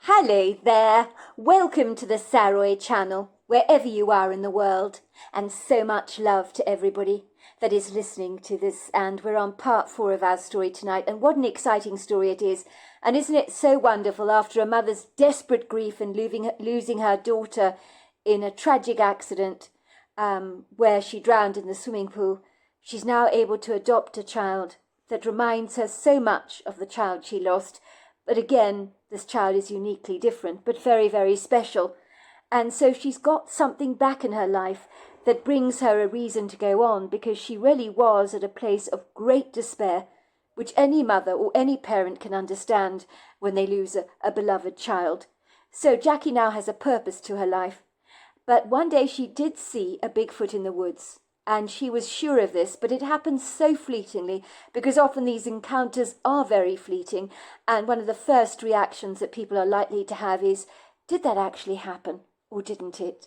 Hello there, welcome to the Saroy channel, wherever you are in the world, and so much love to everybody that is listening to this. And we're on part 4 of our story tonight, and what an exciting story it is. And isn't it so wonderful, after a mother's desperate grief and losing her daughter in a tragic accident where she drowned in the swimming pool, she's now able to adopt a child that reminds her so much of the child she lost. But again, this child is uniquely different, but very, very special. And so she's got something back in her life that brings her a reason to go on, because she really was at a place of great despair, which any mother or any parent can understand when they lose a beloved child. So Jackie now has a purpose to her life. But one day she did see a Bigfoot in the woods. And she was sure of this, but it happens so fleetingly, because often these encounters are very fleeting, and one of the first reactions that people are likely to have is, did that actually happen, or didn't it?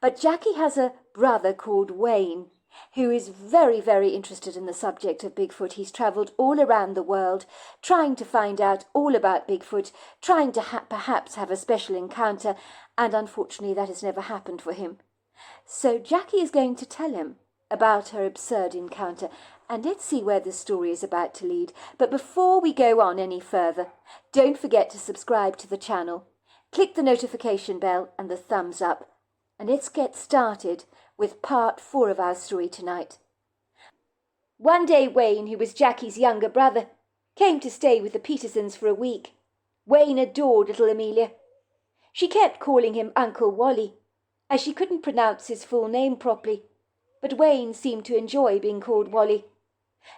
But Jackie has a brother called Wayne, who is very, very interested in the subject of Bigfoot. He's travelled all around the world, trying to find out all about Bigfoot, trying to perhaps have a special encounter, and unfortunately that has never happened for him. So Jackie is going to tell him about her absurd encounter, and let's see where this story is about to lead. But before we go on any further, don't forget to subscribe to the channel, click the notification bell and the thumbs up, and let's get started with part 4 of our story tonight. One day Wayne, who was Jackie's younger brother, came to stay with the Petersons for a week. Wayne adored little Amelia. She kept calling him Uncle Wally, as she couldn't pronounce his full name properly, but Wayne seemed to enjoy being called Wally.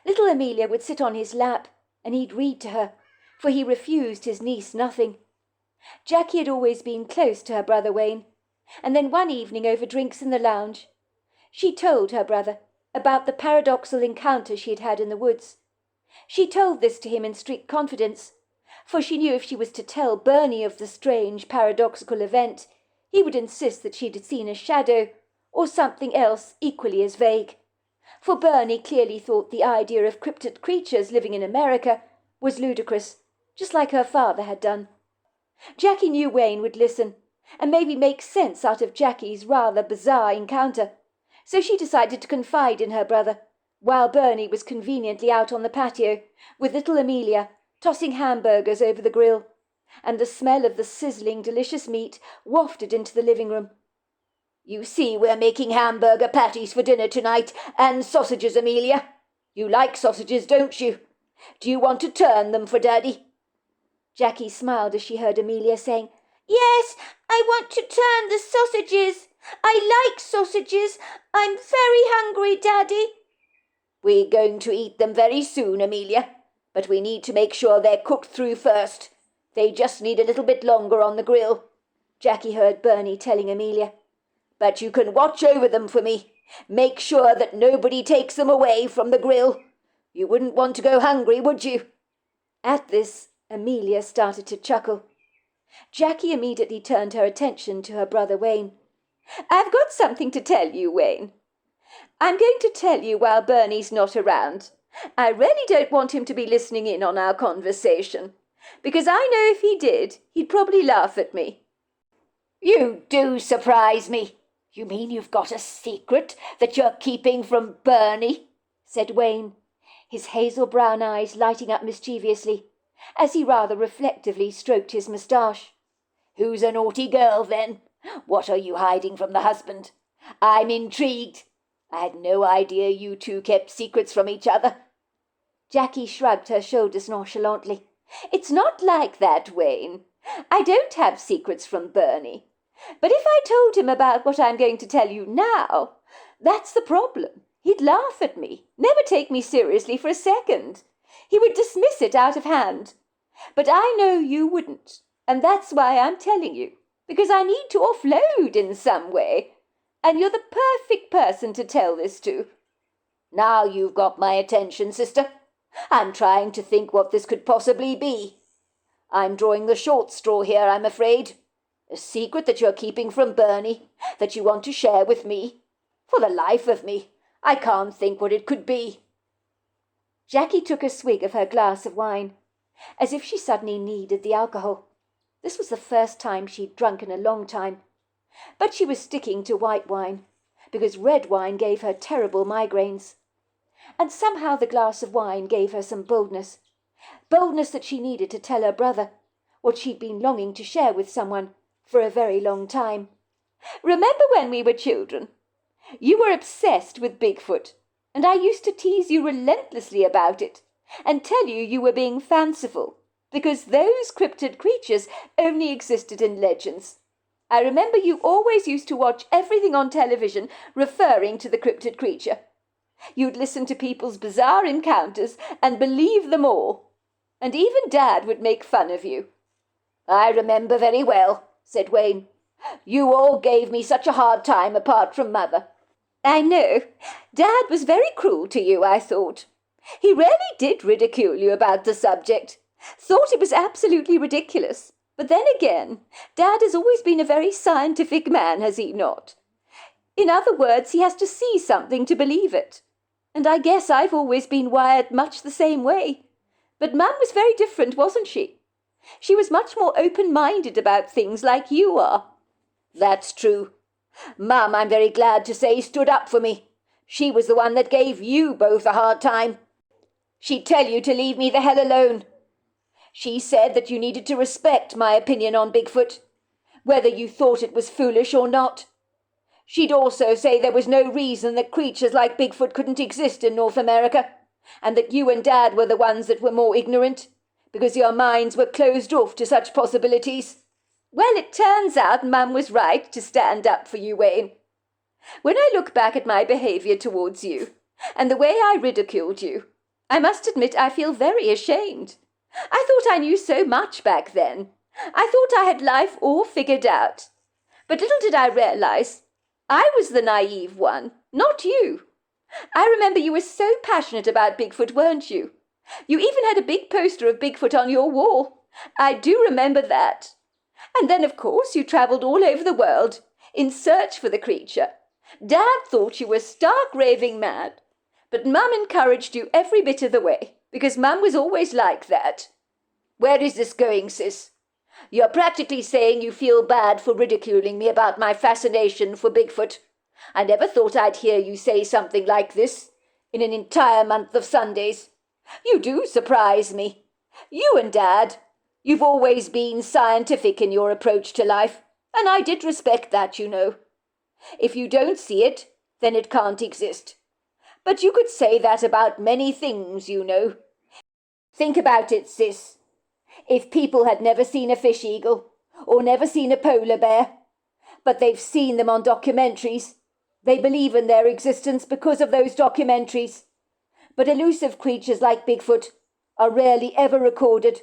Little Amelia would sit on his lap, and he'd read to her, for he refused his niece nothing. Jackie had always been close to her brother Wayne, and then one evening over drinks in the lounge, she told her brother about the paradoxical encounter she had had in the woods. She told this to him in strict confidence, for she knew if she was to tell Bernie of the strange paradoxical event, he would insist that she'd seen a shadow, or something else equally as vague. For Bernie clearly thought the idea of cryptid creatures living in America was ludicrous, just like her father had done. Jackie knew Wayne would listen, and maybe make sense out of Jackie's rather bizarre encounter, so she decided to confide in her brother, while Bernie was conveniently out on the patio, with little Amelia, tossing hamburgers over the grill, and the smell of the sizzling, delicious meat wafted into the living room. "You see, we're making hamburger patties for dinner tonight, and sausages, Amelia. You like sausages, don't you? Do you want to turn them for Daddy?" Jackie smiled as she heard Amelia saying, "Yes, I want to turn the sausages. I like sausages. I'm very hungry, Daddy." "We're going to eat them very soon, Amelia, but we need to make sure they're cooked through first. They just need a little bit longer on the grill," Jackie heard Bernie telling Amelia. "But you can watch over them for me. Make sure that nobody takes them away from the grill. You wouldn't want to go hungry, would you?" At this, Amelia started to chuckle. Jackie immediately turned her attention to her brother Wayne. "I've got something to tell you, Wayne. I'm going to tell you while Bernie's not around. I really don't want him to be listening in on our conversation, because I know if he did, he'd probably laugh at me." "You do surprise me. You mean you've got a secret that you're keeping from Bernie?" said Wayne, his hazel brown eyes lighting up mischievously, as he rather reflectively stroked his moustache. "Who's a naughty girl, then? What are you hiding from the husband? I'm intrigued. I had no idea you two kept secrets from each other." Jackie shrugged her shoulders nonchalantly. "It's not like that, Wayne. I don't have secrets from Bernie. But if I told him about what I'm going to tell you now, that's the problem. He'd laugh at me, never take me seriously for a second. He would dismiss it out of hand. But I know you wouldn't, and that's why I'm telling you, because I need to offload in some way, and you're the perfect person to tell this to." "Now you've got my attention, sister. I'm trying to think what this could possibly be. I'm drawing the short straw here, I'm afraid. A secret that you're keeping from Bernie, that you want to share with me. For the life of me, I can't think what it could be." Jackie took a swig of her glass of wine, as if she suddenly needed the alcohol. This was the first time she'd drunk in a long time. But she was sticking to white wine, because red wine gave her terrible migraines. And somehow the glass of wine gave her some boldness. Boldness that she needed to tell her brother what she'd been longing to share with someone for a very long time. "Remember when we were children? You were obsessed with Bigfoot, and I used to tease you relentlessly about it and tell you were being fanciful, because those cryptid creatures only existed in legends. I remember you always used to watch everything on television referring to the cryptid creature. You'd listen to people's bizarre encounters and believe them all. And even Dad would make fun of you." "I remember very well," said Wayne. "You all gave me such a hard time apart from Mother." "I know. Dad was very cruel to you, I thought. He really did ridicule you about the subject. Thought it was absolutely ridiculous. But then again, Dad has always been a very scientific man, has he not? In other words, he has to see something to believe it. And I guess I've always been wired much the same way. But Mum was very different, wasn't she? She was much more open-minded about things like you are." "That's true. Mum, I'm very glad to say, stood up for me. She was the one that gave you both a hard time. She'd tell you to leave me the hell alone. She said that you needed to respect my opinion on Bigfoot, whether you thought it was foolish or not. She'd also say there was no reason that creatures like Bigfoot couldn't exist in North America, and that you and Dad were the ones that were more ignorant, because your minds were closed off to such possibilities." "Well, it turns out Mum was right to stand up for you, Wayne. When I look back at my behaviour towards you, and the way I ridiculed you, I must admit I feel very ashamed. I thought I knew so much back then. I thought I had life all figured out. But little did I realise I was the naive one, not you. I remember you were so passionate about Bigfoot, weren't you? You even had a big poster of Bigfoot on your wall. I do remember that. And then, of course, you travelled all over the world in search for the creature. Dad thought you were stark raving mad, but Mum encouraged you every bit of the way, because Mum was always like that." "Where is this going, Sis? You're practically saying you feel bad for ridiculing me about my fascination for Bigfoot. I never thought I'd hear you say something like this in an entire month of Sundays. You do surprise me. You and Dad, you've always been scientific in your approach to life, and I did respect that, you know. If you don't see it, then it can't exist. But you could say that about many things, you know. Think about it, Sis. If people had never seen a fish eagle, or never seen a polar bear, but they've seen them on documentaries, they believe in their existence because of those documentaries. But elusive creatures like Bigfoot are rarely ever recorded,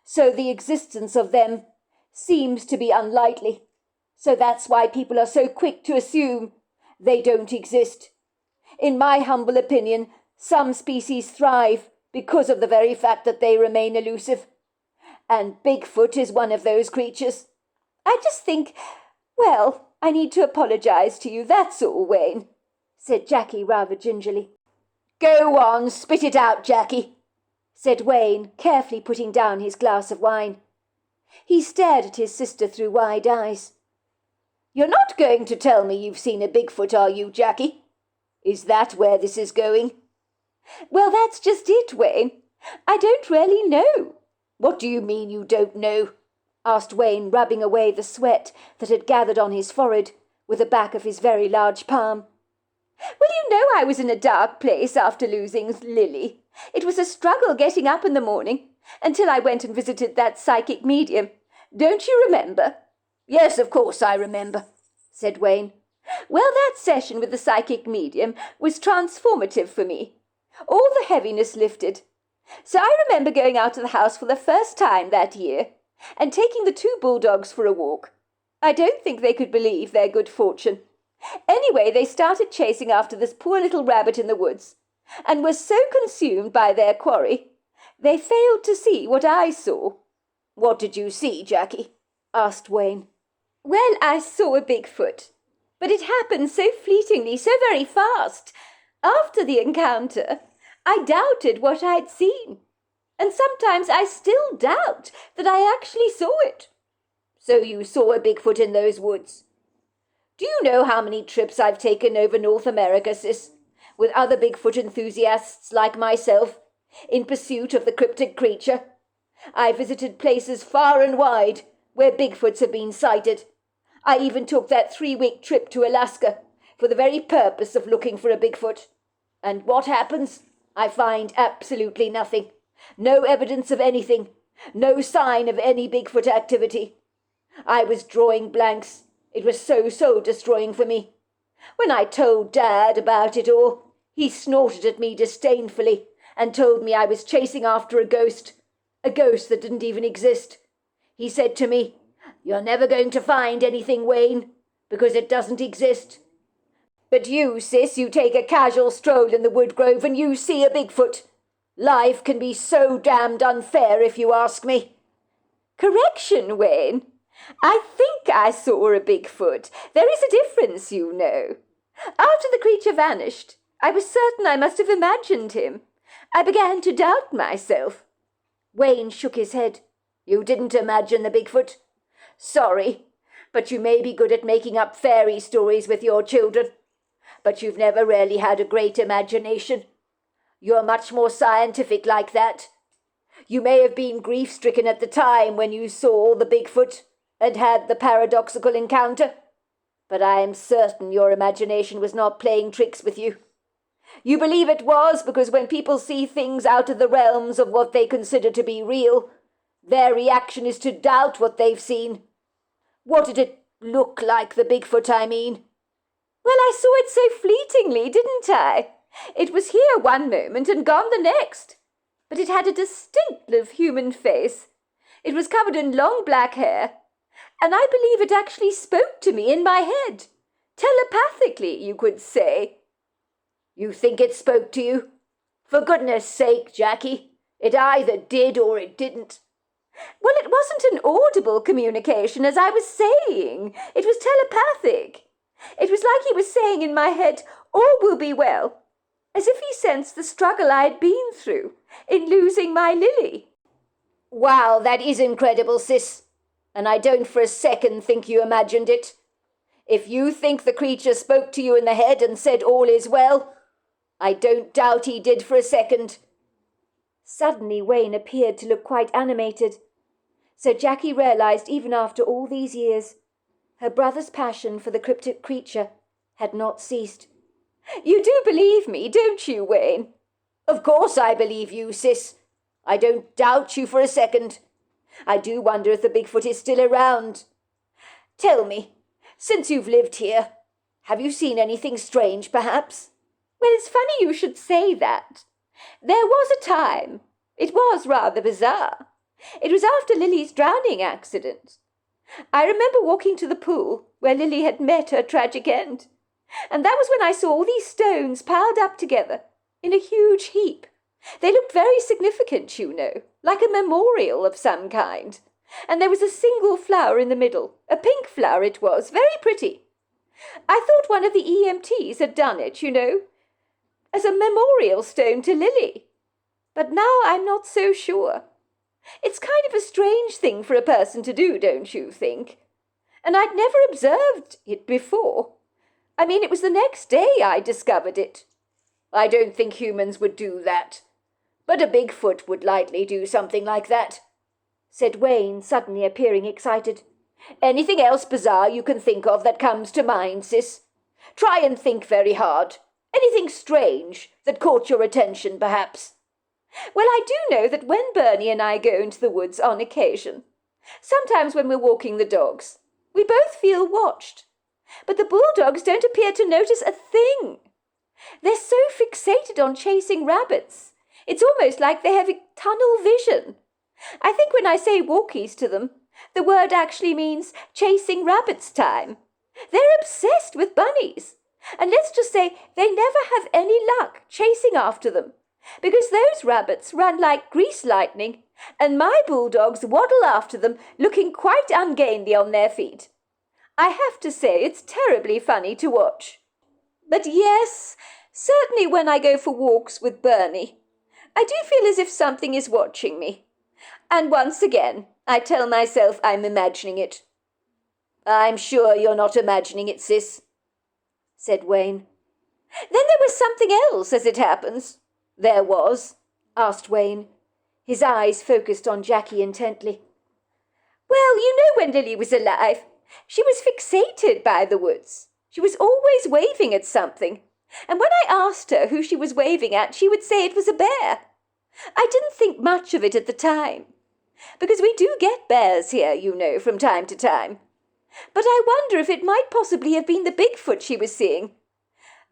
so the existence of them seems to be unlikely. So that's why people are so quick to assume they don't exist. In my humble opinion, some species thrive because of the very fact that they remain elusive. And Bigfoot is one of those creatures. I just think, well, I need to apologise to you, that's all, Wayne," said Jackie rather gingerly. "Go on, spit it out, Jackie," said Wayne, carefully putting down his glass of wine. He stared at his sister through wide eyes. "You're not going to tell me you've seen a Bigfoot, are you, Jackie? Is that where this is going?" "Well, that's just it, Wayne. I don't really know." "What do you mean you don't know?" asked Wayne, rubbing away the sweat that had gathered on his forehead with the back of his very large palm. "Well, you know I was in a dark place after losing Lily. It was a struggle getting up in the morning until I went and visited that psychic medium. Don't you remember?" "Yes, of course I remember," said Wayne. "Well, that session with the psychic medium was transformative for me. All the heaviness lifted. So I remember going out of the house for the first time that year and taking the 2 bulldogs for a walk. I don't think they could believe their good fortune. Anyway, they started chasing after this poor little rabbit in the woods and were so consumed by their quarry, they failed to see what I saw." "What did you see, Jackie?" asked Wayne. "Well, I saw a Bigfoot, but it happened so fleetingly, so very fast. After the encounter, I doubted what I'd seen, and sometimes I still doubt that I actually saw it. So you saw a Bigfoot in those woods? Do you know how many trips I've taken over North America, sis, with other Bigfoot enthusiasts like myself, in pursuit of the cryptid creature? I visited places far and wide where Bigfoots have been sighted. I even took that 3-week trip to Alaska for the very purpose of looking for a Bigfoot. And what happens? I find absolutely nothing. No evidence of anything. No sign of any Bigfoot activity. I was drawing blanks. It was so destroying for me. When I told Dad about it all, he snorted at me disdainfully and told me I was chasing after a ghost that didn't even exist. He said to me, "You're never going to find anything, Wayne, because it doesn't exist." But you, sis, you take a casual stroll in the wood grove and you see a Bigfoot. Life can be so damned unfair, if you ask me. Correction, Wayne. I think I saw a Bigfoot. There is a difference, you know. After the creature vanished, I was certain I must have imagined him. I began to doubt myself. Wayne shook his head. You didn't imagine the Bigfoot? Sorry, but you may be good at making up fairy stories with your children. But you've never really had a great imagination. You're much more scientific like that. You may have been grief-stricken at the time when you saw the Bigfoot and had the paradoxical encounter, but I am certain your imagination was not playing tricks with you. You believe it was because when people see things out of the realms of what they consider to be real, their reaction is to doubt what they've seen. What did it look like, the Bigfoot, I mean? Well, I saw it so fleetingly, didn't I? It was here one moment and gone the next. But it had a distinctive human face. It was covered in long black hair, and I believe it actually spoke to me in my head. Telepathically, you could say. You think it spoke to you? For goodness sake, Jackie, it either did or it didn't. Well, it wasn't an audible communication, as I was saying. It was telepathic. It was like he was saying in my head, all will be well, as if he sensed the struggle I had been through in losing my Lily. Wow, that is incredible, sis, and I don't for a second think you imagined it. If you think the creature spoke to you in the head and said all is well, I don't doubt he did for a second. Suddenly Wayne appeared to look quite animated. So Jackie realized even after all these years, her brother's passion for the cryptic creature had not ceased. You do believe me, don't you, Wayne? Of course I believe you, sis. I don't doubt you for a second. I do wonder if the Bigfoot is still around. Tell me, since you've lived here, have you seen anything strange, perhaps? Well, it's funny you should say that. There was a time. It was rather bizarre. It was after Lily's drowning accident. I remember walking to the pool where Lily had met her tragic end, and that was when I saw all these stones piled up together in a huge heap. They looked very significant, you know, like a memorial of some kind. And there was a single flower in the middle, a pink flower it was, very pretty. I thought one of the EMTs had done it, you know, as a memorial stone to Lily. But now I'm not so sure. It's kind of a strange thing for a person to do, don't you think? And I'd never observed it before. I mean, it was the next day I discovered it. I don't think humans would do that. But a Bigfoot would likely do something like that, said Wayne, suddenly appearing excited. Anything else bizarre you can think of that comes to mind, sis? Try and think very hard. Anything strange that caught your attention, perhaps? Well, I do know that when Bernie and I go into the woods on occasion, sometimes when we're walking the dogs, we both feel watched. But the bulldogs don't appear to notice a thing. They're so fixated on chasing rabbits. It's almost like they have a tunnel vision. I think when I say walkies to them, the word actually means chasing rabbits time. They're obsessed with bunnies. And let's just say they never have any luck chasing after them, because those rabbits run like grease lightning, and my bulldogs waddle after them, looking quite ungainly on their feet. I have to say it's terribly funny to watch. But yes, certainly when I go for walks with Bernie, I do feel as if something is watching me. And once again, I tell myself I'm imagining it. I'm sure you're not imagining it, sis, said Wayne. Then there was something else, as it happens. There was, asked Wayne, his eyes focused on Jackie intently. Well, you know when Lily was alive, she was fixated by the woods. She was always waving at something, and when I asked her who she was waving at, she would say it was a bear. I didn't think much of it at the time, because we do get bears here, you know, from time to time. But I wonder if it might possibly have been the Bigfoot she was seeing,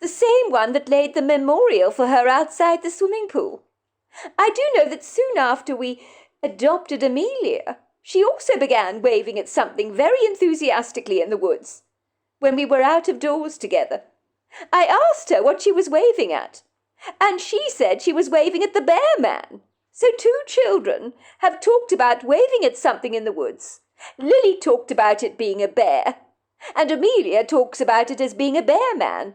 the same one that laid the memorial for her outside the swimming pool. I do know that soon after we adopted Amelia, she also began waving at something very enthusiastically in the woods, when we were out of doors together. I asked her what she was waving at, and she said she was waving at the bear man. So 2 children have talked about waving at something in the woods. Lily talked about it being a bear, and Amelia talks about it as being a bear man.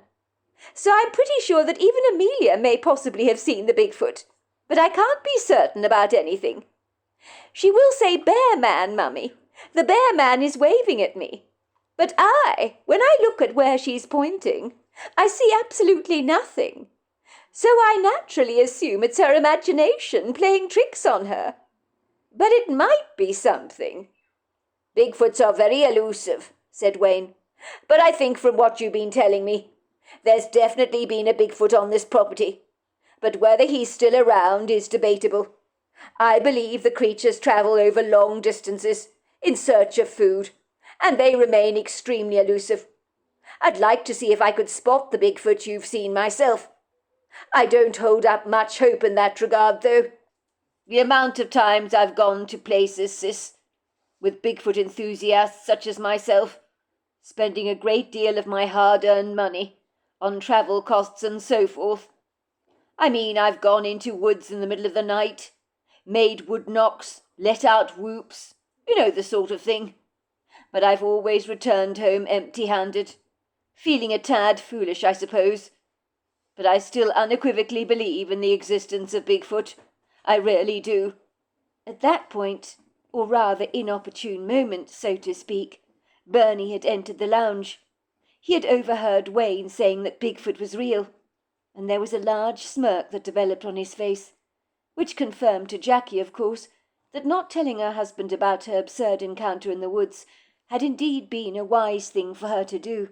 So I'm pretty sure that even Amelia may possibly have seen the Bigfoot, but I can't be certain about anything. She will say bear man, Mummy. The bear man is waving at me. But when I look at where she's pointing, I see absolutely nothing. So I naturally assume it's her imagination playing tricks on her. But it might be something. Bigfoots are very elusive, said Wayne. But I think from what you've been telling me, there's definitely been a Bigfoot on this property. But whether he's still around is debatable. I believe the creatures travel over long distances in search of food, and they remain extremely elusive. I'd like to see if I could spot the Bigfoot you've seen myself. I don't hold up much hope in that regard, though. The amount of times I've gone to places, sis, with Bigfoot enthusiasts such as myself, spending a great deal of my hard-earned money on travel costs and so forth. I mean, I've gone into woods in the middle of the night, made wood knocks, let out whoops, you know, the sort of thing. But I've always returned home empty-handed, feeling a tad foolish, I suppose. But I still unequivocally believe in the existence of Bigfoot. I really do. At that point, or rather inopportune moment, so to speak, Bernie had entered the lounge. He had overheard Wayne saying that Bigfoot was real, and there was a large smirk that developed on his face, which confirmed to Jackie, of course, that not telling her husband about her absurd encounter in the woods had indeed been a wise thing for her to do.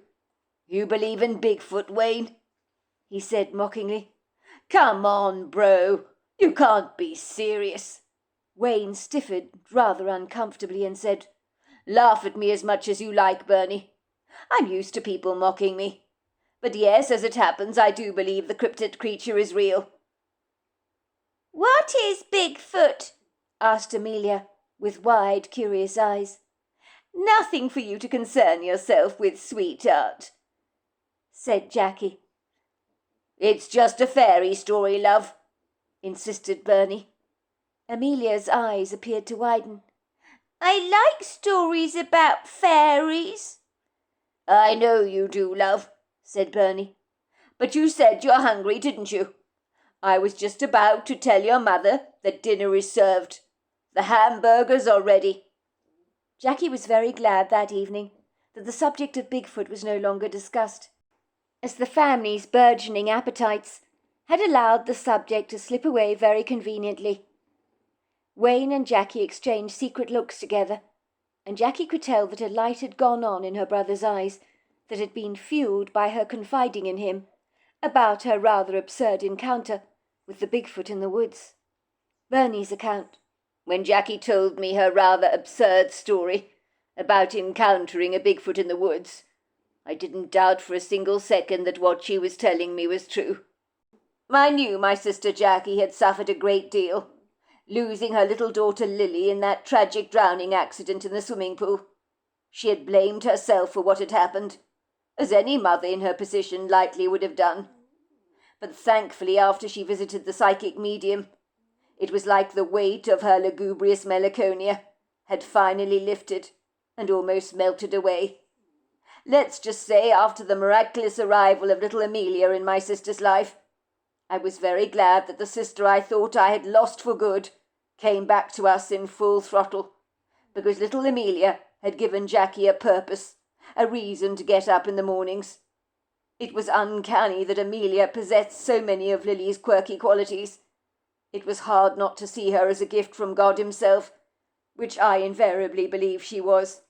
"You believe in Bigfoot, Wayne?" he said mockingly. "Come on, bro. You can't be serious." Wayne stiffened rather uncomfortably and said, "Laugh at me as much as you like, Bernie. I'm used to people mocking me. But yes, as it happens, I do believe the cryptid creature is real." "What is Bigfoot?" asked Amelia, with wide, curious eyes. "Nothing for you to concern yourself with, sweetheart," said Jackie. "It's just a fairy story, love," insisted Bernie. Amelia's eyes appeared to widen. "I like stories about fairies." "I know you do, love," said Bernie. "But you said you're hungry, didn't you? I was just about to tell your mother that dinner is served. The hamburgers are ready." Jackie was very glad that evening that the subject of Bigfoot was no longer discussed, as the family's burgeoning appetites had allowed the subject to slip away very conveniently. Wayne and Jackie exchanged secret looks together, and Jackie could tell that a light had gone on in her brother's eyes that had been fueled by her confiding in him about her rather absurd encounter with the Bigfoot in the woods. Bernie's account, when Jackie told me her rather absurd story about encountering a Bigfoot in the woods, I didn't doubt for a single second that what she was telling me was true. I knew my sister Jackie had suffered a great deal, losing her little daughter Lily in that tragic drowning accident in the swimming pool. She had blamed herself for what had happened, as any mother in her position likely would have done. But thankfully, after she visited the psychic medium, it was like the weight of her lugubrious melancholia had finally lifted and almost melted away. Let's just say, after the miraculous arrival of little Amelia in my sister's life, I was very glad that the sister I thought I had lost for good came back to us in full throttle, because little Amelia had given Jackie a purpose, a reason to get up in the mornings. It was uncanny that Amelia possessed so many of Lily's quirky qualities. It was hard not to see her as a gift from God himself, which I invariably believe she was.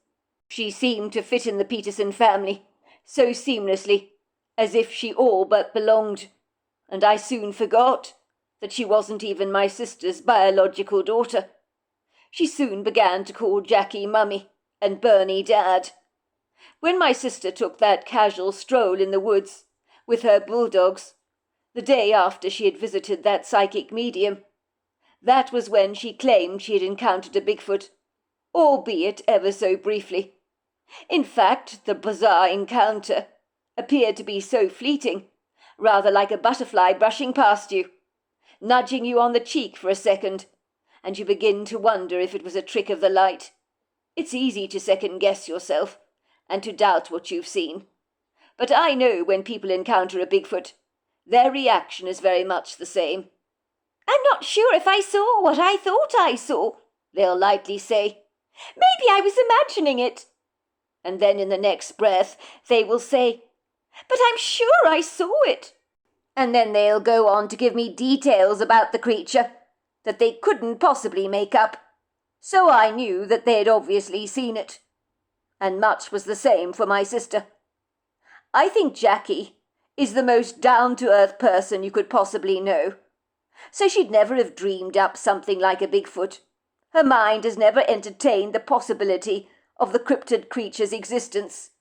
She seemed to fit in the Peterson family so seamlessly, as if she all but belonged, and I soon forgot that she wasn't even my sister's biological daughter. She soon began to call Jackie Mummy and Bernie Dad. When my sister took that casual stroll in the woods with her bulldogs, the day after she had visited that psychic medium, that was when she claimed she had encountered a Bigfoot, albeit ever so briefly. In fact, the bizarre encounter appeared to be so fleeting, rather like a butterfly brushing past you, nudging you on the cheek for a second, and you begin to wonder if it was a trick of the light. It's easy to second-guess yourself and to doubt what you've seen. But I know when people encounter a Bigfoot, their reaction is very much the same. "I'm not sure if I saw what I thought I saw," they'll lightly say. "Maybe I was imagining it." And then in the next breath they will say, "But I'm sure I saw it." And then they'll go on to give me details about the creature that they couldn't possibly make up. So I knew that they had obviously seen it. And much was the same for my sister. I think Jackie is the most down-to-earth person you could possibly know. So she'd never have dreamed up something like a Bigfoot. Her mind has never entertained the possibility of the cryptid creature's existence.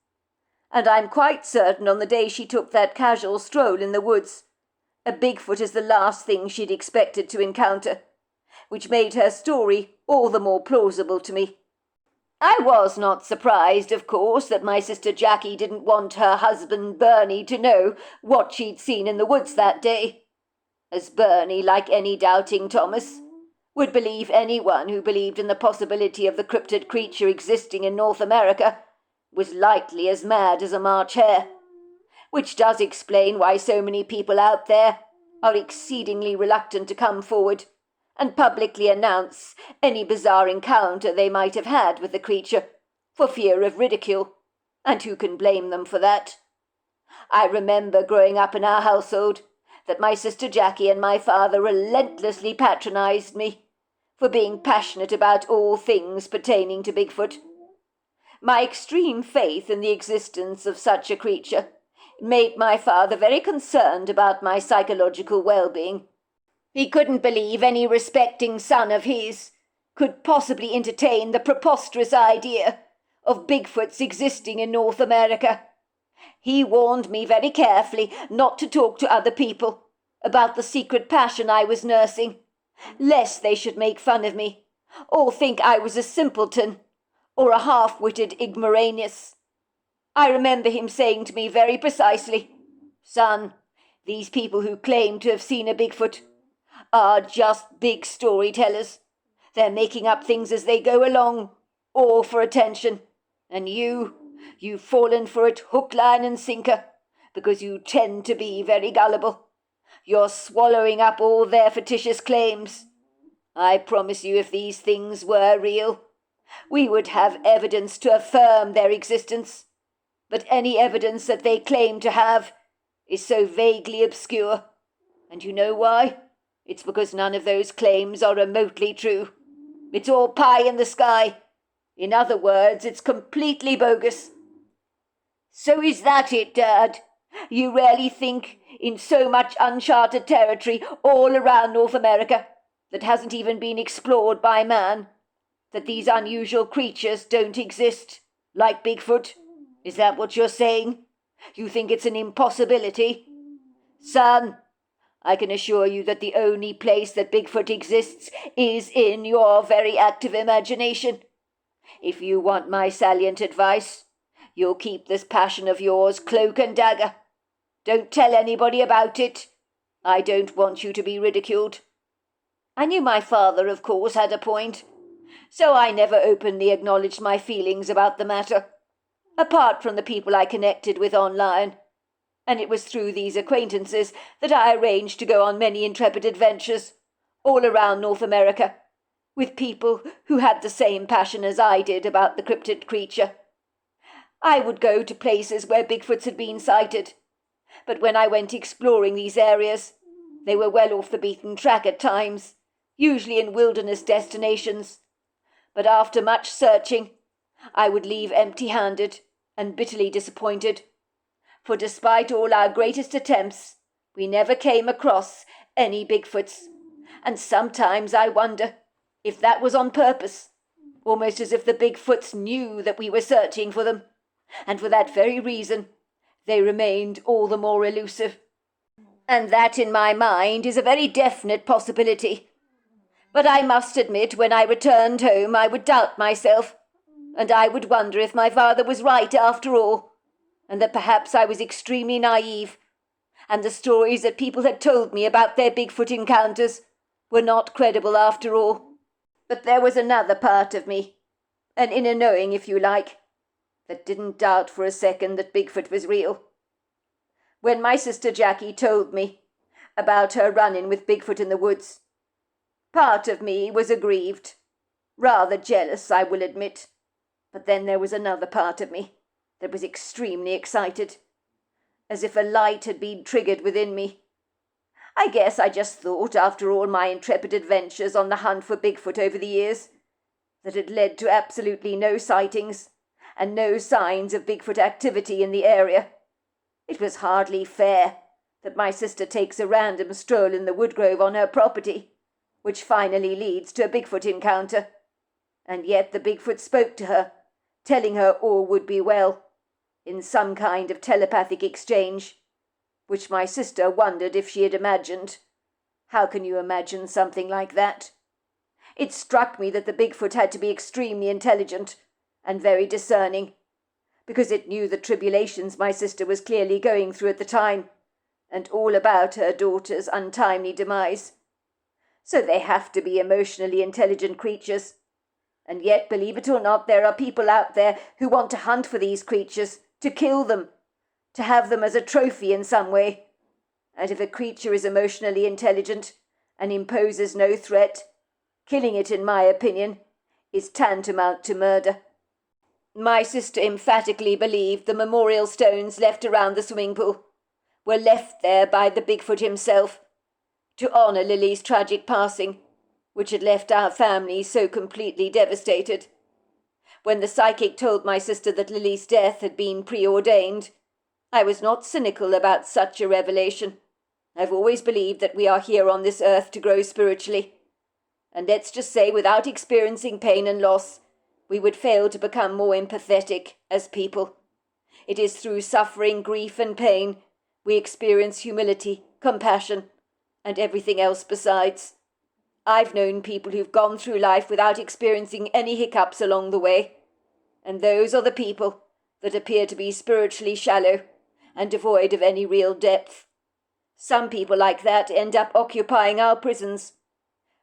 And I'm quite certain on the day she took that casual stroll in the woods, a Bigfoot is the last thing she'd expected to encounter, which made her story all the more plausible to me. I was not surprised, of course, that my sister Jackie didn't want her husband Bernie to know what she'd seen in the woods that day, as Bernie, like any doubting Thomas, would believe anyone who believed in the possibility of the cryptid creature existing in North America was likely as mad as a March hare, which does explain why so many people out there are exceedingly reluctant to come forward and publicly announce any bizarre encounter they might have had with the creature, for fear of ridicule, and who can blame them for that? I remember growing up in our household that my sister Jackie and my father relentlessly patronized me for being passionate about all things pertaining to Bigfoot. My extreme faith in the existence of such a creature made my father very concerned about my psychological well-being. He couldn't believe any respecting son of his could possibly entertain the preposterous idea of Bigfoots existing in North America. He warned me very carefully not to talk to other people about the secret passion I was nursing, lest they should make fun of me, or think I was a simpleton, or a half-witted ignoramus. I remember him saying to me very precisely, "Son, these people who claim to have seen a Bigfoot are just big storytellers. They're making up things as they go along, all for attention. And you've fallen for it hook, line and sinker, because you tend to be very gullible. You're swallowing up all their fictitious claims. I promise you if these things were real, we would have evidence to affirm their existence. But any evidence that they claim to have is so vaguely obscure. And you know why? It's because none of those claims are remotely true. It's all pie in the sky. In other words, it's completely bogus." "So is that it, Dad? You really think in so much uncharted territory all around North America that hasn't even been explored by man, that these unusual creatures don't exist, like Bigfoot? Is that what you're saying? You think it's an impossibility? Son, I can assure you that the only place that Bigfoot exists is in your very active imagination. If you want my salient advice, you'll keep this passion of yours cloak and dagger. Don't tell anybody about it. I don't want you to be ridiculed." I knew my father, of course, had a point, so I never openly acknowledged my feelings about the matter, apart from the people I connected with online. And it was through these acquaintances that I arranged to go on many intrepid adventures all around North America, with people who had the same passion as I did about the cryptid creature. I would go to places where Bigfoots had been sighted, but when I went exploring these areas, they were well off the beaten track at times, usually in wilderness destinations. But after much searching, I would leave empty-handed and bitterly disappointed, for despite all our greatest attempts, we never came across any Bigfoots, and sometimes I wonder if that was on purpose, almost as if the Bigfoots knew that we were searching for them, and for that very reason they remained all the more elusive. And that, in my mind, is a very definite possibility. But I must admit, when I returned home, I would doubt myself, and I would wonder if my father was right after all, and that perhaps I was extremely naive, and the stories that people had told me about their Bigfoot encounters were not credible after all. But there was another part of me, an inner knowing, if you like, that didn't doubt for a second that Bigfoot was real. When my sister Jackie told me about her run-in with Bigfoot in the woods, part of me was aggrieved, rather jealous, I will admit, but then there was another part of me that was extremely excited, as if a light had been triggered within me. I guess I just thought, after all my intrepid adventures on the hunt for Bigfoot over the years, that had led to absolutely no sightings and no signs of Bigfoot activity in the area, it was hardly fair that my sister takes a random stroll in the woodgrove on her property, which finally leads to a Bigfoot encounter, and yet the Bigfoot spoke to her, telling her all would be well, in some kind of telepathic exchange, which my sister wondered if she had imagined. How can you imagine something like that? It struck me that the Bigfoot had to be extremely intelligent and very discerning, because it knew the tribulations my sister was clearly going through at the time, and all about her daughter's untimely demise. So they have to be emotionally intelligent creatures. And yet, believe it or not, there are people out there who want to hunt for these creatures, to kill them, to have them as a trophy in some way. And if a creature is emotionally intelligent and imposes no threat, killing it, in my opinion, is tantamount to murder. My sister emphatically believed the memorial stones left around the swimming pool were left there by the Bigfoot himself, to honour Lily's tragic passing, which had left our family so completely devastated. When the psychic told my sister that Lily's death had been preordained, I was not cynical about such a revelation. I've always believed that we are here on this earth to grow spiritually. And let's just say, without experiencing pain and loss, we would fail to become more empathetic as people. It is through suffering, grief, and pain we experience humility, compassion, and everything else besides. I've known people who've gone through life without experiencing any hiccups along the way, and those are the people that appear to be spiritually shallow and devoid of any real depth. Some people like that end up occupying our prisons.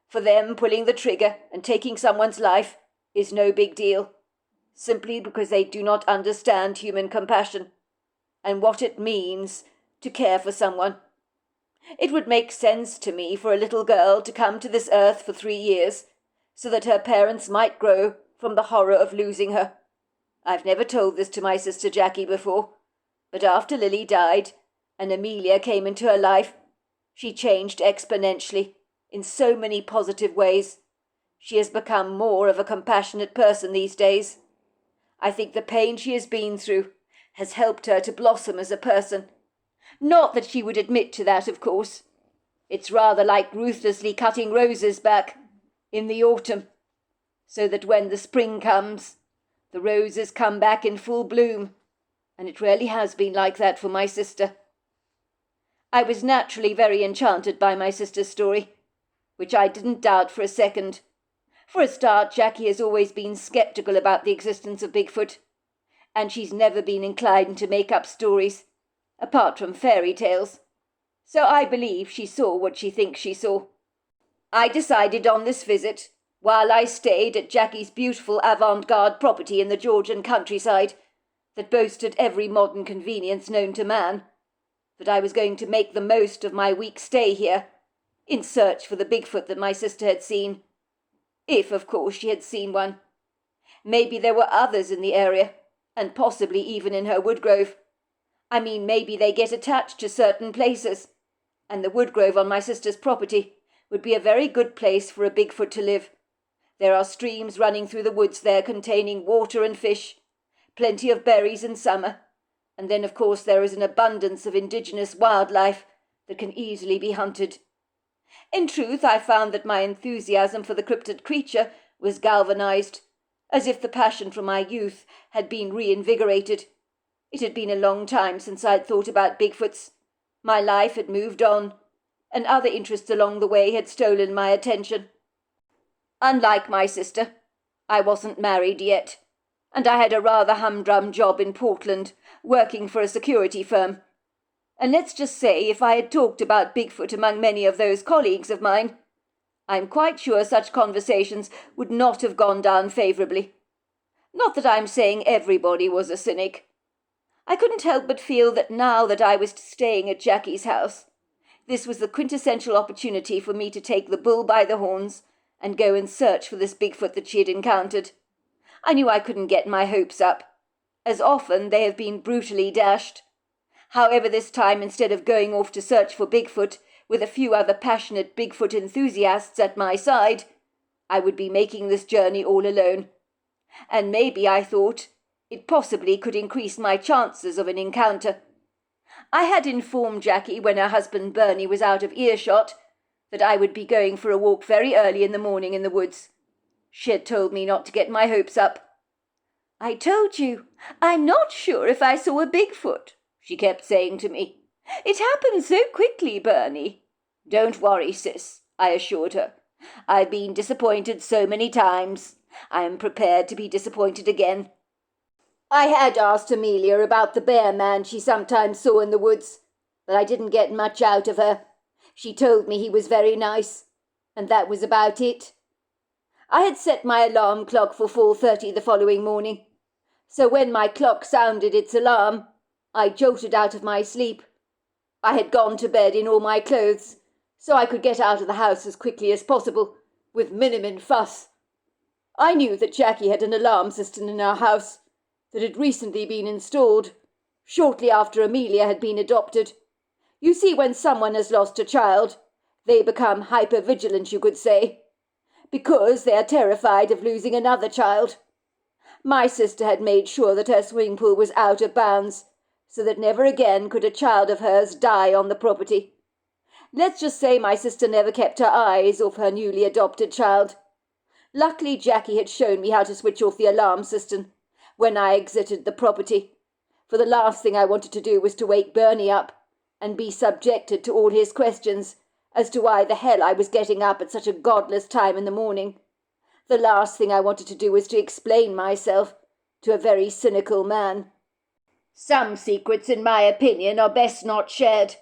For them, pulling the trigger and taking someone's life is no big deal, simply because they do not understand human compassion and what it means to care for someone. It would make sense to me for a little girl to come to this earth for 3 years, so that her parents might grow from the horror of losing her. I've never told this to my sister Jackie before, but after Lily died and Amelia came into her life, she changed exponentially in so many positive ways. She has become more of a compassionate person these days. I think the pain she has been through has helped her to blossom as a person. Not that she would admit to that, of course. It's rather like ruthlessly cutting roses back in the autumn, so that when the spring comes, the roses come back in full bloom, and it really has been like that for my sister. I was naturally very enchanted by my sister's story, which I didn't doubt for a second. For a start, Jackie has always been sceptical about the existence of Bigfoot, and she's never been inclined to make up stories, apart from fairy tales. So I believe she saw what she thinks she saw. I decided on this visit, while I stayed at Jackie's beautiful avant-garde property in the Georgian countryside, that boasted every modern convenience known to man, that I was going to make the most of my week's stay here, in search for the Bigfoot that my sister had seen. If, of course, she had seen one. Maybe there were others in the area, and possibly even in her woodgrove. I mean, maybe they get attached to certain places, and the woodgrove on my sister's property would be a very good place for a Bigfoot to live. There are streams running through the woods there containing water and fish, plenty of berries in summer, and then, of course, there is an abundance of indigenous wildlife that can easily be hunted. In truth, I found that my enthusiasm for the cryptid creature was galvanized, as if the passion from my youth had been reinvigorated. It had been a long time since I had thought about Bigfoots. My life had moved on, and other interests along the way had stolen my attention. Unlike my sister, I wasn't married yet, and I had a rather humdrum job in Portland, working for a security firm. And let's just say, if I had talked about Bigfoot among many of those colleagues of mine, I'm quite sure such conversations would not have gone down favourably. Not that I'm saying everybody was a cynic. I couldn't help but feel that now that I was staying at Jackie's house, this was the quintessential opportunity for me to take the bull by the horns and go and search for this Bigfoot that she had encountered. I knew I couldn't get my hopes up. As often they have been brutally dashed. However, this time, instead of going off to search for Bigfoot with a few other passionate Bigfoot enthusiasts at my side, I would be making this journey all alone. And maybe, I thought, it possibly could increase my chances of an encounter. I had informed Jackie when her husband Bernie was out of earshot that I would be going for a walk very early in the morning in the woods. She had told me not to get my hopes up. "I told you, I'm not sure if I saw a Bigfoot," she kept saying to me. "It happened so quickly, Bernie." "Don't worry, sis," I assured her. "I've been disappointed so many times. I am prepared to be disappointed again." I had asked Amelia about the bear man she sometimes saw in the woods, but I didn't get much out of her. She told me he was very nice, and that was about it. I had set my alarm clock for 4:30 the following morning, so when my clock sounded its alarm, I jolted out of my sleep. I had gone to bed in all my clothes, so I could get out of the house as quickly as possible, with minimum fuss. I knew that Jackie had an alarm system in our house that had recently been installed, shortly after Amelia had been adopted. You see, when someone has lost a child, they become hyper-vigilant, you could say, because they are terrified of losing another child. My sister had made sure that her swimming pool was out of bounds, so that never again could a child of hers die on the property. Let's just say my sister never kept her eyes off her newly adopted child. Luckily, Jackie had shown me how to switch off the alarm system when I exited the property, for the last thing I wanted to do was to wake Bernie up and be subjected to all his questions as to why the hell I was getting up at such a godless time in the morning. The last thing I wanted to do was to explain myself to a very cynical man. Some secrets, in my opinion, are best not shared.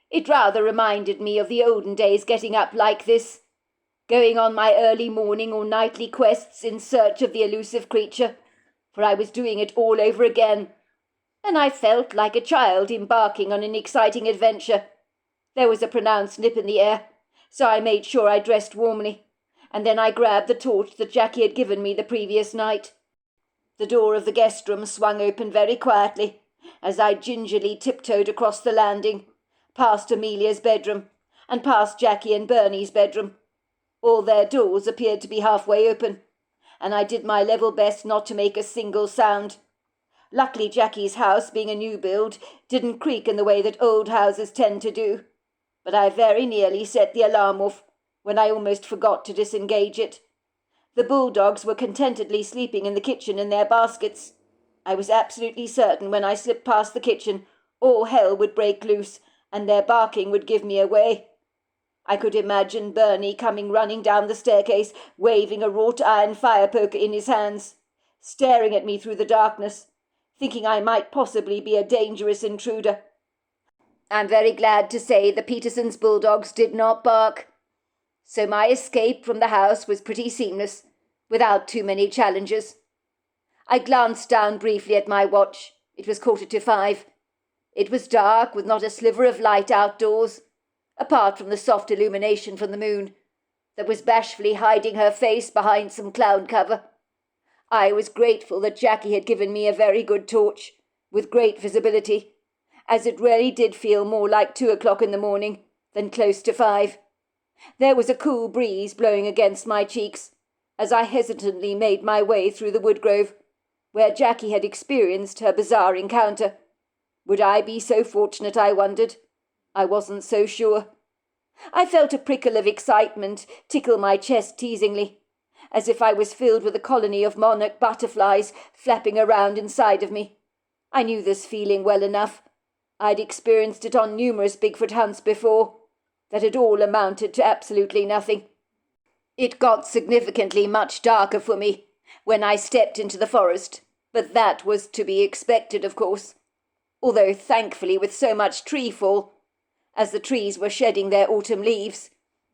It rather reminded me of the olden days getting up like this, going on my early morning or nightly quests in search of the elusive creature, for I was doing it all over again, and I felt like a child embarking on an exciting adventure. There was a pronounced nip in the air, so I made sure I dressed warmly, and then I grabbed the torch that Jackie had given me the previous night. The door of the guest room swung open very quietly as I gingerly tiptoed across the landing, past Amelia's bedroom, and past Jackie and Bernie's bedroom. All their doors appeared to be halfway open, and I did my level best not to make a single sound. Luckily, Jackie's house, being a new build, didn't creak in the way that old houses tend to do, but I very nearly set the alarm off when I almost forgot to disengage it. The bulldogs were contentedly sleeping in the kitchen in their baskets. I was absolutely certain when I slipped past the kitchen, all hell would break loose, and their barking would give me away. I could imagine Bernie coming running down the staircase, waving a wrought iron fire poker in his hands, staring at me through the darkness, thinking I might possibly be a dangerous intruder. I'm very glad to say the Petersons' bulldogs did not bark, so my escape from the house was pretty seamless, without too many challenges. I glanced down briefly at my watch. It was 5:15. It was dark, with not a sliver of light outdoors, apart from the soft illumination from the moon. that was bashfully hiding her face behind some cloud cover. I was grateful that Jackie had given me a very good torch, with great visibility, as it really did feel more like 2 o'clock in the morning than close to 5. There was a cool breeze blowing against my cheeks as I hesitantly made my way through the wood grove, where Jackie had experienced her bizarre encounter. Would I be so fortunate, I wondered? I wasn't so sure. I felt a prickle of excitement tickle my chest teasingly, as if I was filled with a colony of monarch butterflies flapping around inside of me. I knew this feeling well enough. I'd experienced it on numerous Bigfoot hunts before, that had all amounted to absolutely nothing. It got significantly much darker for me when I stepped into the forest, but that was to be expected, of course, although thankfully with so much tree fall, as the trees were shedding their autumn leaves,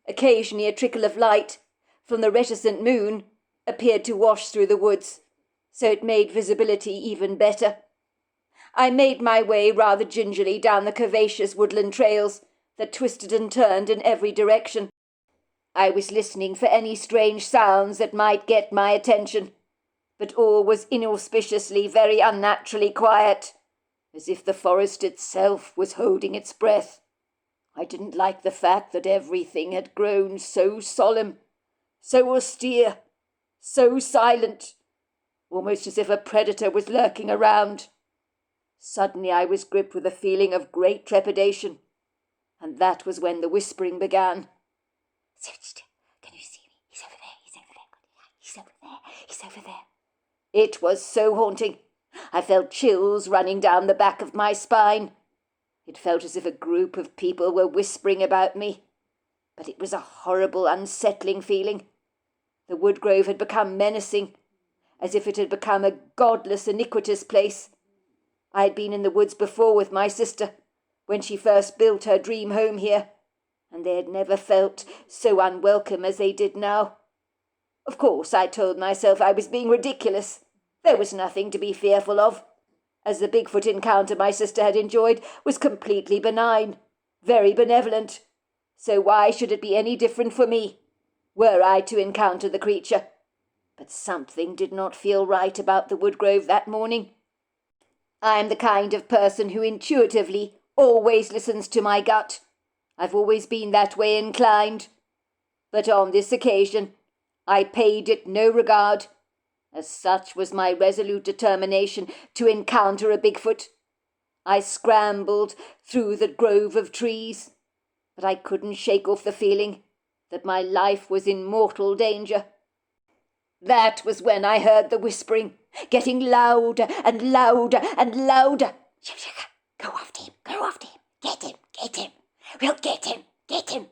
occasionally a trickle of light from the reticent moon appeared to wash through the woods, so it made visibility even better. I made my way rather gingerly down the curvaceous woodland trails that twisted and turned in every direction. I was listening for any strange sounds that might get my attention, but all was inauspiciously very unnaturally quiet, as if the forest itself was holding its breath. I didn't like the fact that everything had grown so solemn, so austere, so silent, almost as if a predator was lurking around. Suddenly I was gripped with a feeling of great trepidation, and that was when the whispering began. Can you see me? He's over there, he's over there, he's over there, he's over there. It was so haunting. I felt chills running down the back of my spine. It felt as if a group of people were whispering about me, but it was a horrible, unsettling feeling. The woodgrove had become menacing, as if it had become a godless, iniquitous place. I had been in the woods before with my sister, when she first built her dream home here, and they had never felt so unwelcome as they did now. Of course, I told myself I was being ridiculous. There was nothing to be fearful of, as the Bigfoot encounter my sister had enjoyed was completely benign, very benevolent. So why should it be any different for me, were I to encounter the creature? But something did not feel right about the woodgrove that morning. I am the kind of person who intuitively always listens to my gut. I've always been that way inclined. But on this occasion, I paid it no regard, as such was my resolute determination to encounter a Bigfoot. I scrambled through the grove of trees, but I couldn't shake off the feeling that my life was in mortal danger. That was when I heard the whispering, getting louder and louder and louder. Go after him, go after him, get him, we'll get him.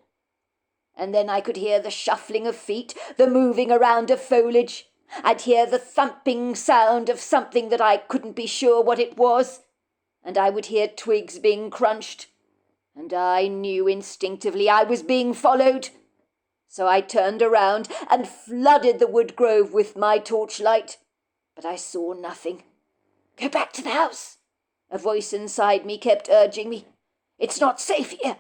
And then I could hear the shuffling of feet, the moving around of foliage. I'd hear the thumping sound of something that I couldn't be sure what it was, and I would hear twigs being crunched, and I knew instinctively I was being followed. So I turned around and flooded the wood grove with my torchlight, but I saw nothing. Go back to the house, a voice inside me kept urging me. It's not safe here.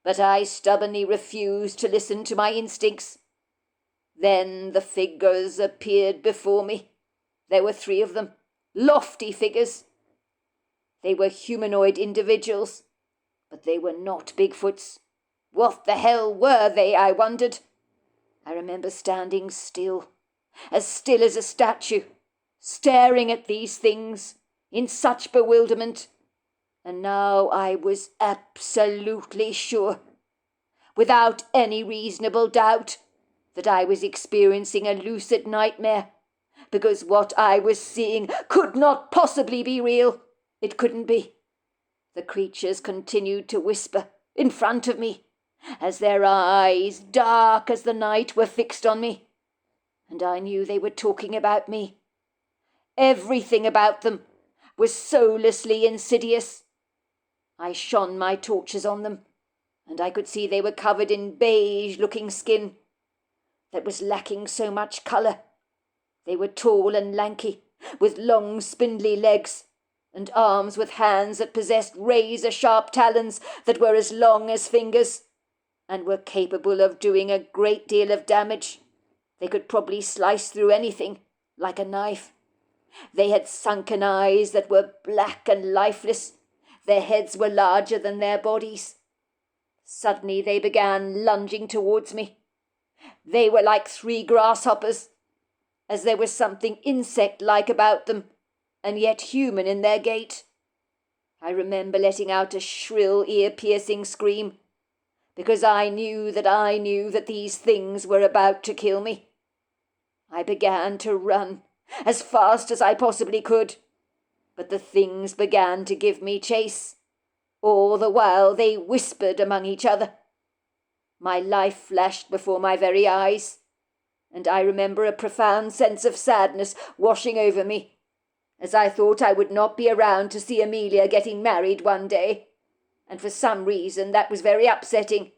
But I stubbornly refused to listen to my instincts. Then the figures appeared before me. There were 3 of them, lofty figures. They were humanoid individuals, but they were not Bigfoots. What the hell were they, I wondered? I remember standing still as a statue, staring at these things in such bewilderment. And now I was absolutely sure, without any reasonable doubt, that I was experiencing a lucid nightmare, because what I was seeing could not possibly be real. It couldn't be. The creatures continued to whisper in front of me, as their eyes, dark as the night, were fixed on me. And I knew they were talking about me. Everything about them was soullessly insidious. I shone my torches on them, and I could see they were covered in beige-looking skin that was lacking so much colour. They were tall and lanky, with long spindly legs, and arms with hands that possessed razor-sharp talons that were as long as fingers. and were capable of doing a great deal of damage. They could probably slice through anything, like a knife. They had sunken eyes that were black and lifeless. Their heads were larger than their bodies. Suddenly they began lunging towards me. They were like 3 grasshoppers, as there was something insect-like about them, and yet human in their gait. I remember letting out a shrill, ear-piercing scream, because I knew that these things were about to kill me. I began to run as fast as I possibly could, but the things began to give me chase. All the while they whispered among each other. My life flashed before my very eyes, and I remember a profound sense of sadness washing over me, as I thought I would not be around to see Amelia getting married one day, and for some reason that was very upsetting.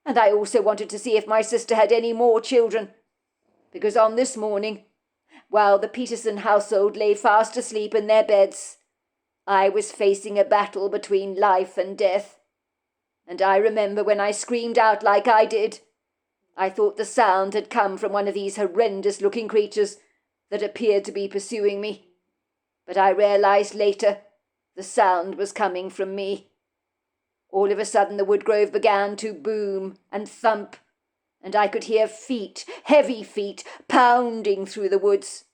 And I also wanted to see if my sister had any more children, because on this morning, while the Peterson household lay fast asleep in their beds, I was facing a battle between life and death. And I remember when I screamed out like I did, I thought the sound had come from one of these horrendous-looking creatures that appeared to be pursuing me. But I realized later the sound was coming from me. All of a sudden the woodgrove began to boom and thump, and I could hear feet, heavy feet, pounding through the woods.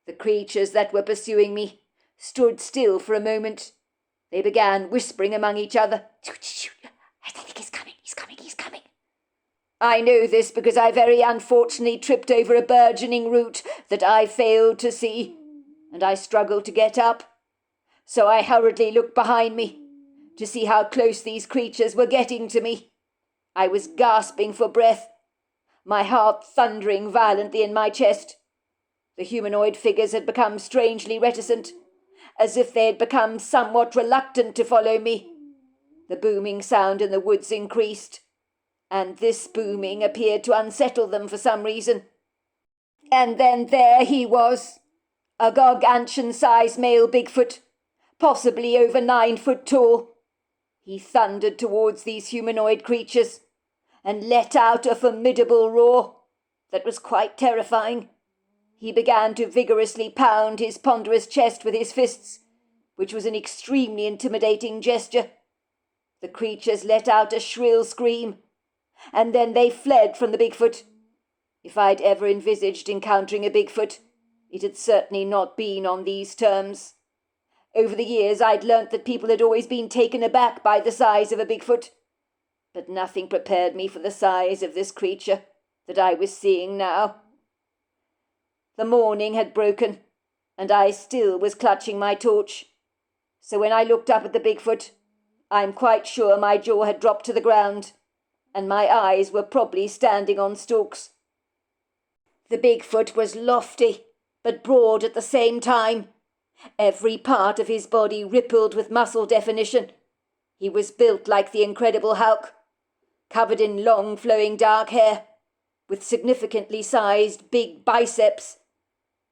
The creatures that were pursuing me stood still for a moment. They began whispering among each other. I think he's coming, he's coming, he's coming. I know this because I very unfortunately tripped over a burgeoning root that I failed to see, and I struggled to get up. So I hurriedly looked behind me to see how close these creatures were getting to me. I was gasping for breath, my heart thundering violently in my chest. The humanoid figures had become strangely reticent, as if they had become somewhat reluctant to follow me. The booming sound in the woods increased, and this booming appeared to unsettle them for some reason. And then there he was, a gargantuan-sized male Bigfoot, possibly over 9 foot tall. He thundered towards these humanoid creatures and let out a formidable roar that was quite terrifying. He began to vigorously pound his ponderous chest with his fists, which was an extremely intimidating gesture. The creatures let out a shrill scream, and then they fled from the Bigfoot. If I'd ever envisaged encountering a Bigfoot, it had certainly not been on these terms. Over the years I'd learnt that people had always been taken aback by the size of a Bigfoot, but nothing prepared me for the size of this creature that I was seeing now. The morning had broken, and I still was clutching my torch. So when I looked up at the Bigfoot, I'm quite sure my jaw had dropped to the ground, and my eyes were probably standing on stalks. The Bigfoot was lofty, but broad at the same time. Every part of his body rippled with muscle definition. He was built like the Incredible Hulk, covered in long flowing dark hair, with significantly sized big biceps.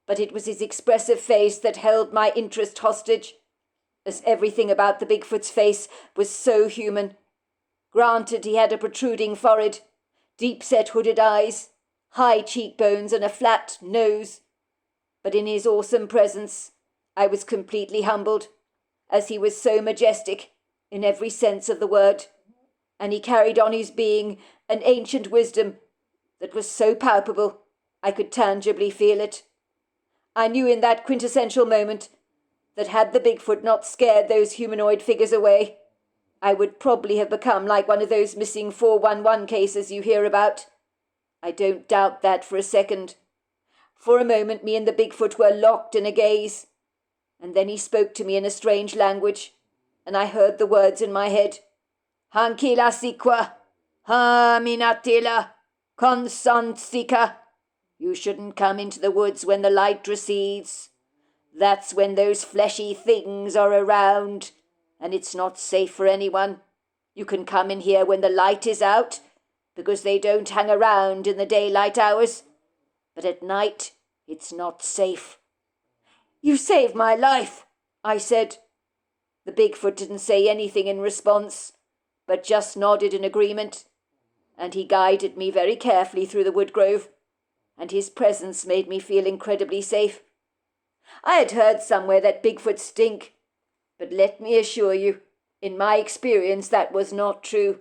But it was his expressive face that held my interest hostage, as everything about the Bigfoot's face was so human. Granted, he had a protruding forehead, deep-set hooded eyes, high cheekbones and a flat nose. But in his awesome presence, I was completely humbled, as he was so majestic in every sense of the word, and he carried on his being an ancient wisdom that was so palpable I could tangibly feel it. I knew in that quintessential moment that had the Bigfoot not scared those humanoid figures away, I would probably have become like one of those missing 411 cases you hear about. I don't doubt that for a second. For a moment me and the Bigfoot were locked in a gaze, and then he spoke to me in a strange language, and I heard the words in my head. Hankila sikwa, ha minatila, konsansika. You shouldn't come into the woods when the light recedes. That's when those fleshy things are around, and it's not safe for anyone. You can come in here when the light is out, because they don't hang around in the daylight hours. But at night, it's not safe. You saved my life, I said. The Bigfoot didn't say anything in response, but just nodded in agreement, and he guided me very carefully through the wood grove, and his presence made me feel incredibly safe. I had heard somewhere that Bigfoot stink, but let me assure you, in my experience that was not true.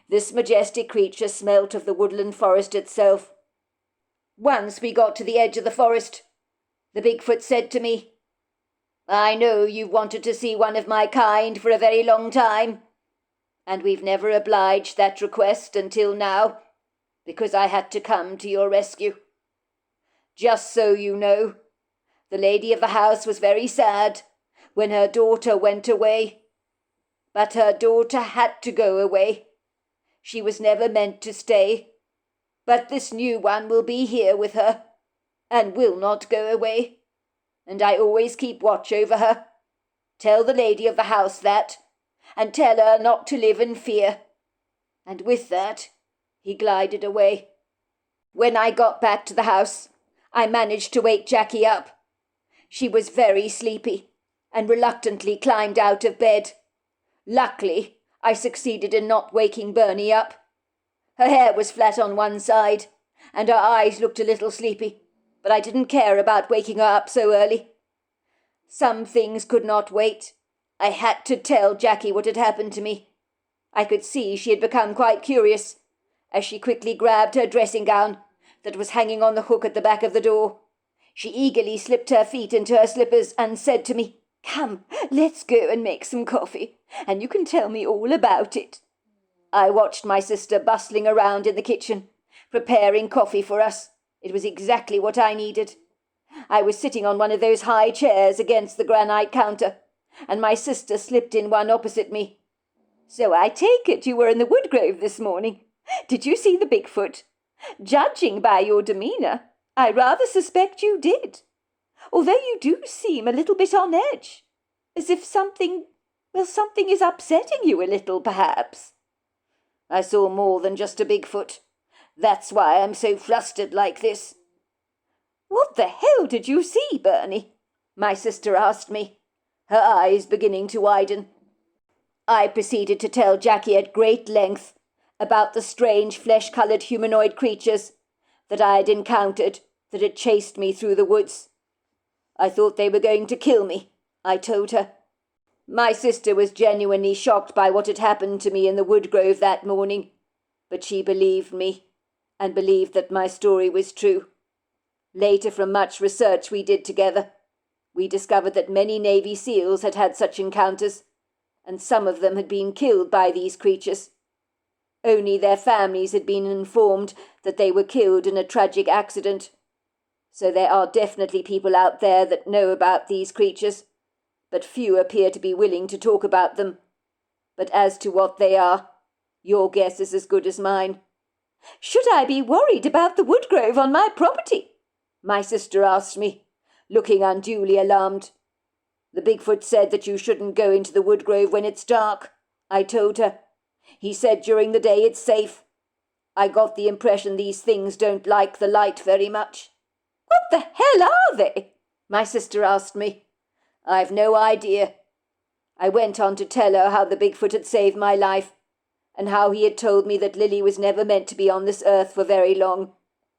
This majestic creature smelt of the woodland forest itself. Once we got to the edge of the forest, the Bigfoot said to me, "I know you've wanted to see one of my kind for a very long time, and we've never obliged that request until now, because I had to come to your rescue. Just so you know, the lady of the house was very sad when her daughter went away, but her daughter had to go away. She was never meant to stay, but this new one will be here with her, and will not go away, and I always keep watch over her. Tell the lady of the house that, and tell her not to live in fear." And with that, he glided away. When I got back to the house, I managed to wake Jackie up. She was very sleepy, and reluctantly climbed out of bed. Luckily, I succeeded in not waking Bernie up. Her hair was flat on one side, and her eyes looked a little sleepy, but I didn't care about waking her up so early. Some things could not wait. I had to tell Jackie what had happened to me. I could see she had become quite curious, as she quickly grabbed her dressing gown that was hanging on the hook at the back of the door. She eagerly slipped her feet into her slippers and said to me, "Come, let's go and make some coffee, and you can tell me all about it." I watched my sister bustling around in the kitchen, preparing coffee for us. It was exactly what I needed. I was sitting on one of those high chairs against the granite counter, and my sister slipped in one opposite me. "So I take it you were in the woodgrove this morning. Did you see the Bigfoot? Judging by your demeanour, I rather suspect you did, although you do seem a little bit on edge, as if something is upsetting you a little, perhaps." "I saw more than just a Bigfoot. That's why I'm so flustered like this." "What the hell did you see, Bernie?" my sister asked me, her eyes beginning to widen. I proceeded to tell Jackie at great length about the strange flesh-coloured humanoid creatures that I had encountered that had chased me through the woods. "I thought they were going to kill me," I told her. My sister was genuinely shocked by what had happened to me in the woodgrove that morning, but she believed me, and believed that my story was true. Later, from much research we did together, we discovered that many Navy SEALs had had such encounters, and some of them had been killed by these creatures. Only their families had been informed that they were killed in a tragic accident. So there are definitely people out there that know about these creatures, but few appear to be willing to talk about them. But as to what they are, your guess is as good as mine. "Should I be worried about the woodgrove on my property?" my sister asked me, looking unduly alarmed. "The Bigfoot said that you shouldn't go into the woodgrove when it's dark," I told her. "He said during the day it's safe. I got the impression these things don't like the light very much." "What the hell are they?" my sister asked me. "I've no idea." I went on to tell her how the Bigfoot had saved my life, and how he had told me that Lily was never meant to be on this earth for very long,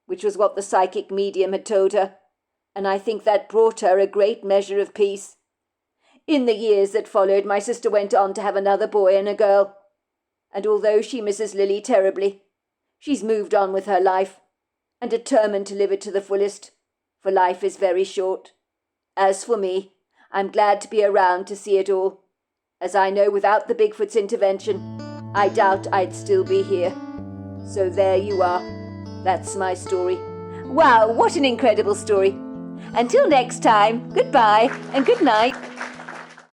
which was what the psychic medium had told her, and I think that brought her a great measure of peace. In the years that followed, my sister went on to have another boy and a girl, and although she misses Lily terribly, she's moved on with her life, and determined to live it to the fullest, for life is very short. As for me, I'm glad to be around to see it all, as I know without the Bigfoot's intervention, I doubt I'd still be here. So there you are. That's my story. Wow, what an incredible story. Until next time, goodbye and good night.